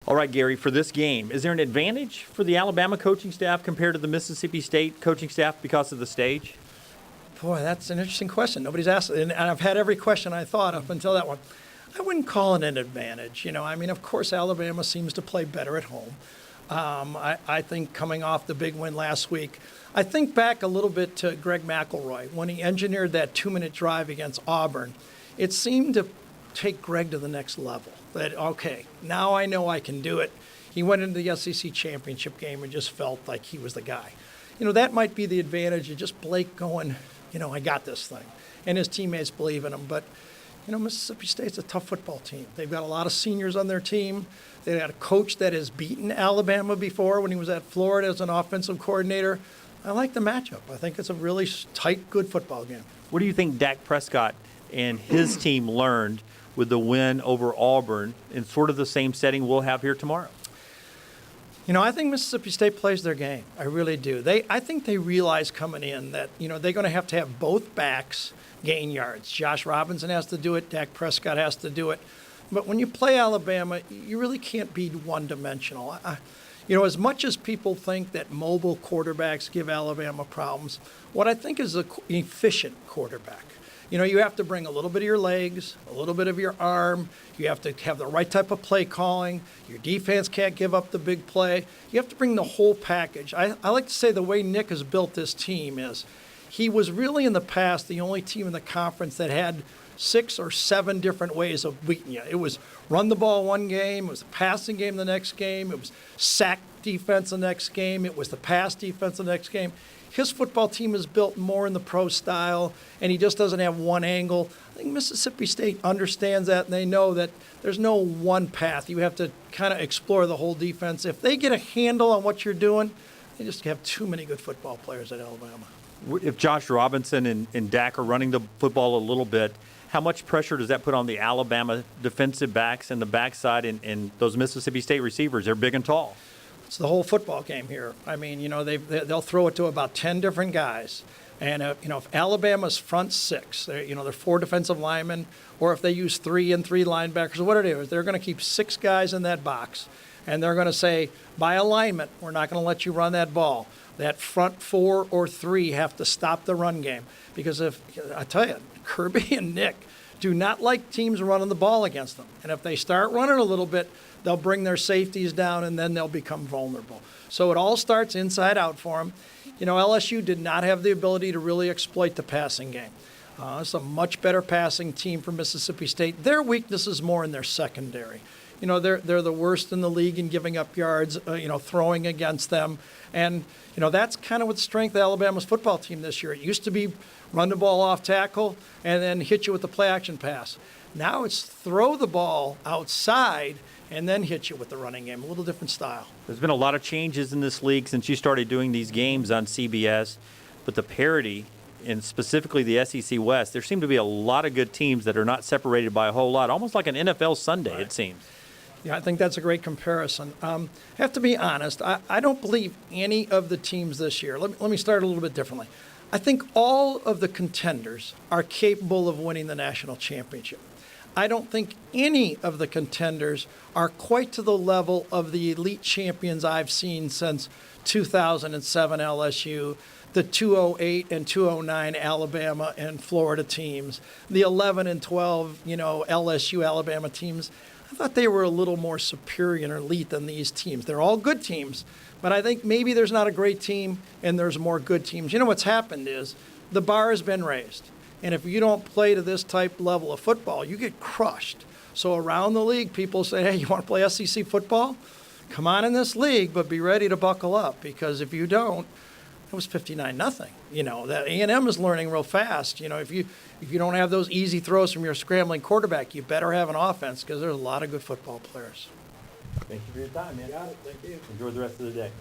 All right, Gary, for this game, is there an advantage for the Alabama coaching staff compared to the Mississippi State coaching staff because of the stage? Boy, that's an interesting question. Nobody's asked it, and I've had every question I thought up until that one. I wouldn't call it an advantage. Of course, Alabama seems to play better at home. I think coming off the big win last week, I think back a little bit to Greg McElroy when he engineered that 2-minute drive against Auburn. It seemed to take Greg to the next level. That, okay, now I know I can do it. He went into the SEC championship game and just felt like he was the guy. That might be the advantage of just Blake going, I got this thing. And his teammates believe in him. But, Mississippi State's a tough football team. They've got a lot of seniors on their team. They've got a coach that has beaten Alabama before when he was at Florida as an offensive coordinator. I like the matchup. I think it's a really tight, good football game. What do you think Dak Prescott and his team learned with the win over Auburn in sort of the same setting we'll have here tomorrow? I think Mississippi State plays their game. I really do. I think they realize coming in that, they're going to have both backs gain yards. Josh Robinson has to do it. Dak Prescott has to do it. But when you play Alabama, you really can't be one-dimensional. As much as people think that mobile quarterbacks give Alabama problems, what I think is an efficient quarterback. You have to bring a little bit of your legs, a little bit of your arm. You have to have the right type of play calling. Your defense can't give up the big play. You have to bring the whole package. I like to say the way Nick has built this team is he was really in the past the only team in the conference that had 6 or 7 different ways of beating you. It was run the ball one game, it was the passing game the next game, it was sack defense the next game, it was the pass defense the next game. His football team is built more in the pro style, and he just doesn't have one angle. I think Mississippi State understands that, and they know that there's no one path. You have to kind of explore the whole defense. If they get a handle on what you're doing, they just have too many good football players at Alabama. If Josh Robinson and Dak are running the football a little bit, how much pressure does that put on the Alabama defensive backs and the backside and those Mississippi State receivers? They're big and tall. It's the whole football game here. They'll throw it to about 10 different guys. And, if Alabama's front 6, they're 4 defensive linemen, or if they use 3 and 3 linebackers, what it is, they're going to keep 6 guys in that box. And they're going to say, by alignment, we're not going to let you run that ball. That front 4 or 3 have to stop the run game. Because I tell you, Kirby and Nick do not like teams running the ball against them. And if they start running a little bit, they'll bring their safeties down, and then they'll become vulnerable. So it all starts inside out for them. LSU did not have the ability to really exploit the passing game. It's a much better passing team for Mississippi State. Their weakness is more in their secondary. They're the worst in the league in giving up yards, throwing against them. And, that's kind of what the strength of Alabama's football team this year. It used to be run the ball off tackle and then hit you with the play-action pass. Now it's throw the ball outside and then hit you with the running game. A little different style. There's been a lot of changes in this league since you started doing these games on CBS, but the parity, and specifically the SEC West, there seem to be a lot of good teams that are not separated by a whole lot, almost like an NFL Sunday, right. It seems. Yeah, I think that's a great comparison. I have to be honest, I don't believe any of the teams this year. Let me start a little bit differently. I think all of the contenders are capable of winning the national championship. I don't think any of the contenders are quite to the level of the elite champions I've seen since 2007 LSU, the 2008 and 2009 Alabama and Florida teams, the 11 and 12, LSU Alabama teams. I thought they were a little more superior and elite than these teams. They're all good teams, but I think maybe there's not a great team and there's more good teams. What's happened is the bar has been raised. And if you don't play to this type level of football, you get crushed. So around the league, people say, hey, you want to play SEC football? Come on in this league, but be ready to buckle up, because if you don't, it was 59-0. That A&M is learning real fast. If you don't have those easy throws from your scrambling quarterback, you better have an offense, because there's a lot of good football players. Thank you for your time, man. Got it. Thank you. Enjoy the rest of the day.